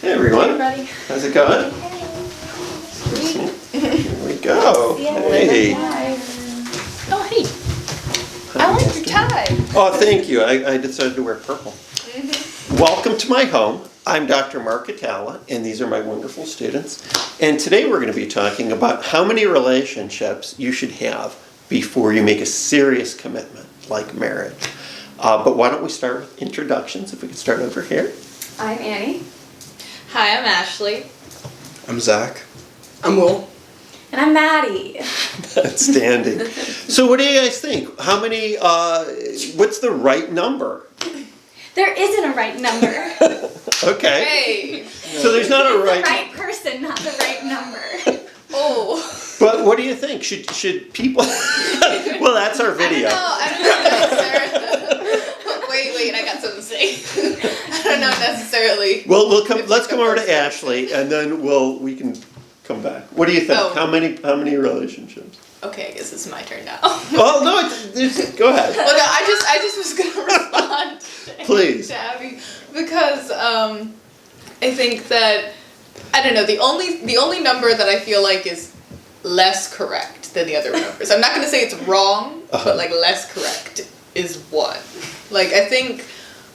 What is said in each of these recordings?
Hey everyone. Hey everybody. How's it going? Here we go. Hey. Oh, hey. I like your tie. Oh, thank you. I decided to wear purple. Welcome to my home. I'm Dr. Mark Hatala, and these are my wonderful students. And today we're going to be talking about how many relationships you should have before you make a serious commitment, like marriage. But why don't we start with introductions, if we could start over here. I'm Annie. Hi, I'm Ashley. I'm Zach. I'm Will. And I'm Maddy. Outstanding. So what do you guys think? How many, what's the right number? There isn't a right number. Okay. Hey. So there's not a It's right... the right person, not the right number. Oh. But what do you think? Should people... Well, that's our video. I don't know necessarily. Wait, I got something to say. I don't know necessarily. Well, let's come over to Ashley, and then we can come back. What do you think? Oh. How many relationships? Okay, I guess it's my turn now. Oh no, go ahead. Well, no, I just was gonna respond. Please. To Abby, because I think that I don't know the only number that I feel like is less correct than the other numbers. I'm not gonna say it's wrong, but like less correct is 1. Like I think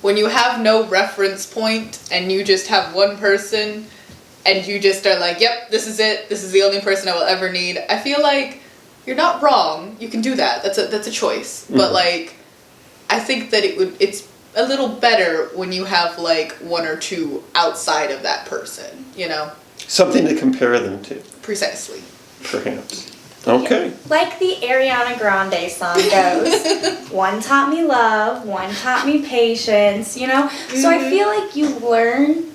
when you have no reference point and you just have one person and you just are like, yep, this is it. This is the only person I will ever need. I feel like you're not wrong. You can do that. That's a choice. Mm-hmm. But like, I think that it's a little better when you have like 1 or 2 outside of that person, you know? Something to compare them to. Precisely. Perhaps. Okay. Like the Ariana Grande song goes, one taught me love, one taught me patience, you know? Mm-hmm. So I feel like you learn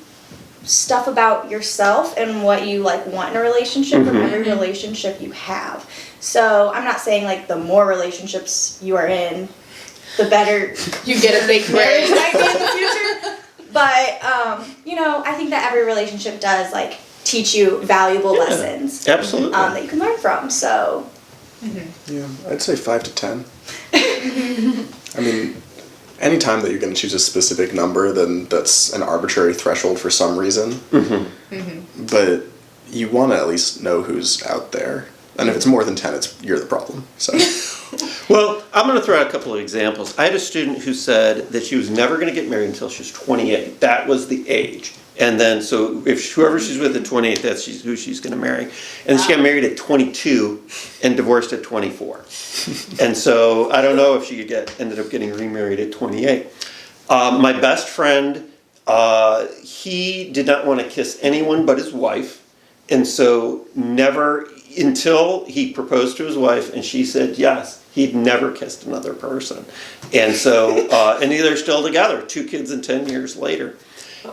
stuff about yourself and what you like want in a relationship from every relationship you have. So I'm not saying like the more relationships you are in, the better you get a big marriage might be in the future. But you know, I think that every relationship does like teach you valuable lessons. Absolutely. That you can learn from. So Yeah, I'd say 5 to 10. I mean, anytime that you're going to choose a specific number, then that's an arbitrary threshold for some reason. Mm-hmm. But you want to at least know who's out there. And if it's more than 10, you're the problem. So, Well, I'm going to throw out a couple of examples. I had a student who said that she was never going to get married until she was 28. That was the age. And then, so if whoever she's with at 28, that's who she's going to marry. And she got married at 22 and divorced at 24. And so I don't know if she ended up getting remarried at 28. My best friend, he did not want to kiss anyone but his wife. And so never, until he proposed to his wife and she said yes, he'd never kissed another person. And so, and they're still together, 2 kids and 10 years later.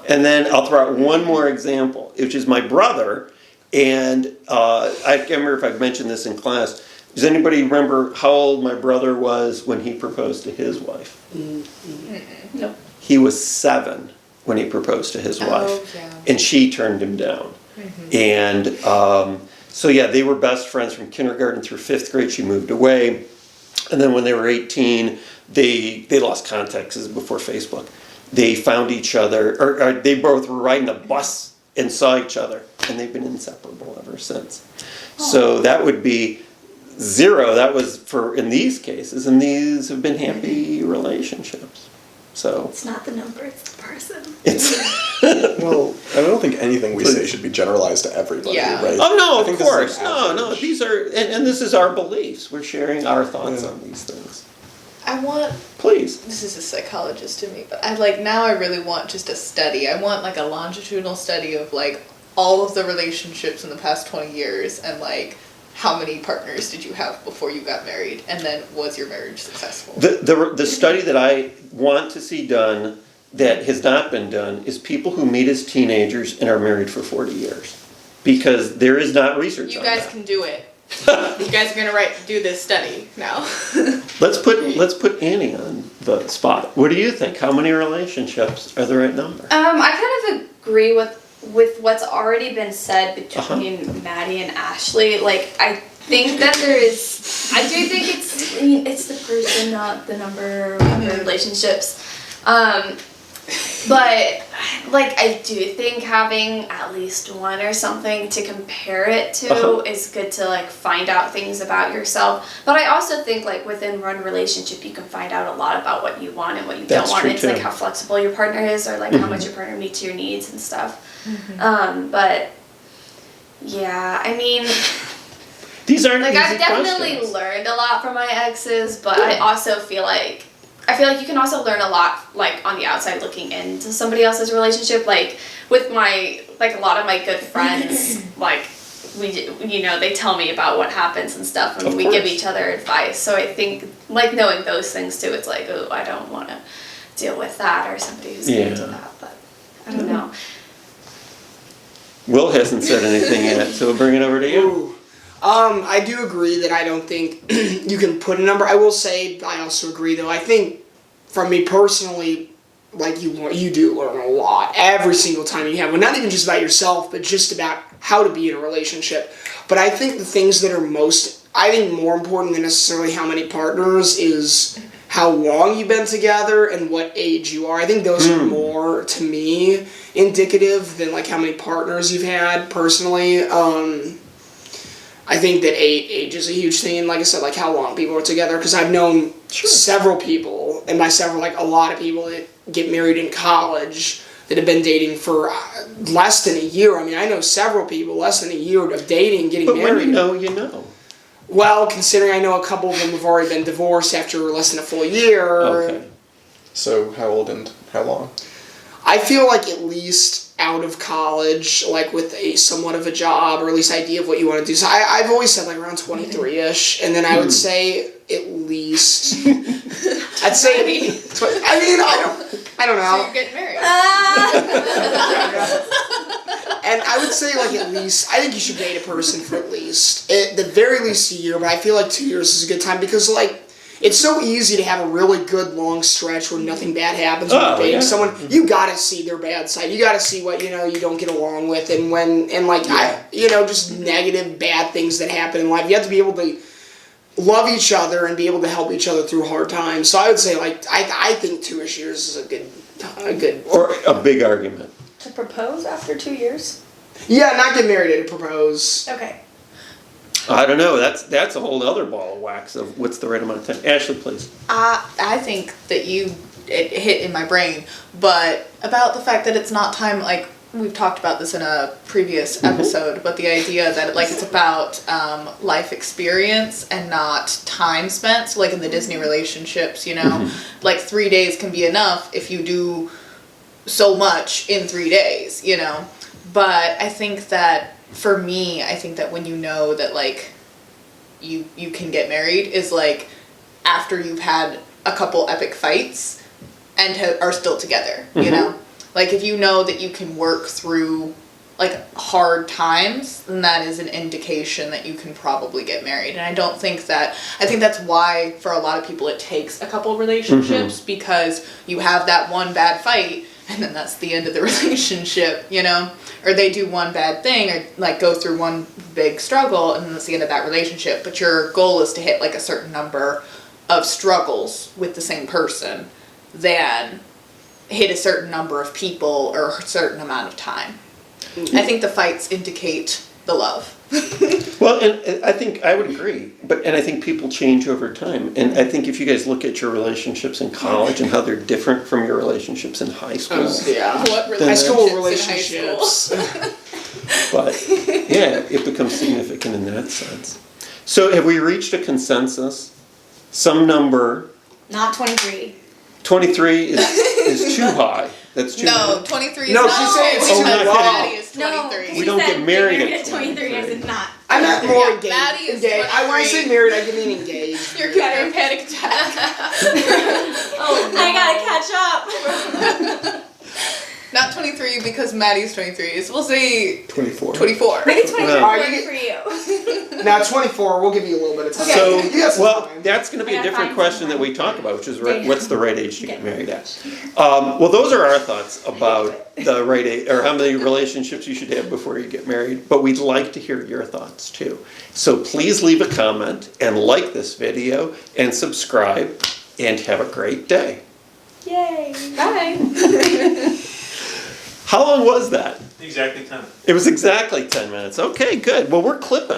And then I'll throw out one more example, which is my brother. And I can't remember if I've mentioned this in class. Does anybody remember how old my brother was when he proposed to his wife? Mm-hmm. No. He was 7 when he proposed to his wife. Yeah. And she turned him down. Mm-hmm. And so yeah, they were best friends from kindergarten through 5th grade. She moved away. And then when they were 18, they lost contact. This is before Facebook. They found each other, or they both were riding a bus and saw each other, and they've been inseparable ever since. Oh. So that would be 0. That was in these cases, and these have been happy relationships. So it's not the number, it's the person. well, I don't think anything we say should be generalized to everybody, right? Oh, no, of course. No, these are, and this is our beliefs. We're sharing our thoughts on these things. Please. This is a psychologist to me, but now I really want just a study. I want like a longitudinal study of like all of the relationships in the past 20 years and like how many partners did you have before you got married, and then was your marriage successful? The study that I want to see done that has not been done is people who meet as teenagers and are married for 40 years. Because there is not research on that. You guys can do it. You guys are gonna do this study now. Let's put Annie on the spot. What do you think? How many relationships are the right number? I kind of agree with what's already been said between Maddy and Ashley. Like I think that I do think it's the person, not the number of relationships. But, like, I do think having at least one or something to compare it to is good to, like, find out things about yourself. But I also think, like, within one relationship, you can find out a lot about what you want and what you don't want. It's, like, how flexible your partner is or, like, how much your partner meets your needs and stuff. But, yeah, I mean... These aren't like, easy I've definitely questions. learned a lot from my exes, but I also feel like you can also learn a lot, like, on the outside looking into somebody else's relationship. Like, with my, like, a lot of my good friends, like, they tell me about what happens and stuff, and we give each other advice. So I think, like, knowing those things, too, it's like, oh, I don't want to deal with that, or somebody who's going to do that, but I don't know. Will hasn't said anything yet, so we'll bring it over to you. Ooh. I do agree that I don't think you can put a number. I will say, I also agree, though. I think, from me personally, like, you do learn a lot every single time you have one. Not even just about yourself, but just about how to be in a relationship. But I think the things that are more important than necessarily how many partners is how long you've been together and what age you are. I think those are more, to me, indicative than, like, how many partners you've had, personally. I think that age is a huge thing, and like I said, like, how long people are together, because I've known several people, and by several, like, a lot of people that get married in college that have been dating for less than a year. I mean, I know several people less than a year of dating, getting married. But when you know, you know. Well, considering I know a couple of them have already been divorced after less than a full year. Okay. So how old and how long? I feel like at least out of college, like, with a somewhat of a job, or at least idea of what you want to do. So I've always said, like, around 23-ish, and then I would say at least, I'd say, I don't know. So you're getting married. And I would say, like, at least, I think you should date a person for at the very least a year, but I feel like 2 years is a good time, because, like, it's so easy to have a really good long stretch where nothing bad happens when you're dating someone. You gotta see their bad side. You gotta see what, you don't get along with, and just negative, bad things that happen in life. You have to be able to love each other and be able to help each other through hard times. So I would say, like, I think 2-ish years is a good Or a big argument. To propose after 2 years? Yeah, not get married, to propose. Okay. I don't know. That's a whole other ball of wax of what's the right amount of time. Ashley, please. I think that it hit in my brain, but about the fact that it's not time, like, we've talked about this in a previous episode, but the idea that, like, it's about life experience and not time spent. So, like, in the Disney relationships, like, 3 days can be enough if you do so much in 3 days, But I think that, for me, I think that when you know that, like, you can get married is, like, after you've had a couple epic fights and are still together, you know? Like, if you know that you can work through, like, hard times, then that is an indication that you can probably get married. And I think that's why, for a lot of people, it takes a couple relationships, because you have that one bad fight, and then that's the end of the relationship, Or they do one bad thing, or, like, go through one big struggle, and then that's the end of that relationship. But your goal is to hit, like, a certain number of struggles with the same person than hit a certain number of people or a certain amount of time. I think the fights indicate the love. Well, and I think I would agree, and I think people change over time. And I think if you guys look at your relationships in college and how they're different from your relationships in high school. What High school relationships in high relationships. But yeah, it becomes significant in that sense. So have we reached a consensus? Some number, Not 23. 23 is too high. That's too high. No, 23 is No, not. she's saying it's too Maddie low. is 23. We don't get married at 23. I said not. I'm not more Yeah, engaged. Maddy is When I 23. say married, I mean engaged. You're getting a panic attack. I gotta catch up. Not 23 because Maddie's 23. So we'll say 24. 24. Maybe 24 No. Are work you- for you. Now 24, we'll give you a little bit of time. So, You got some well, time. that's going to be I a gotta different find question that someone. we talk about, which is what's the right age to get married at. Well, those are our thoughts about the right age, or how many relationships you should have before you get married. But we'd like to hear your thoughts too. So please leave a comment and like this video and subscribe, and have a great day. Yay. Bye. How long was that? Exactly 10. It was exactly 10 minutes. Okay, good. Well, we're clipping.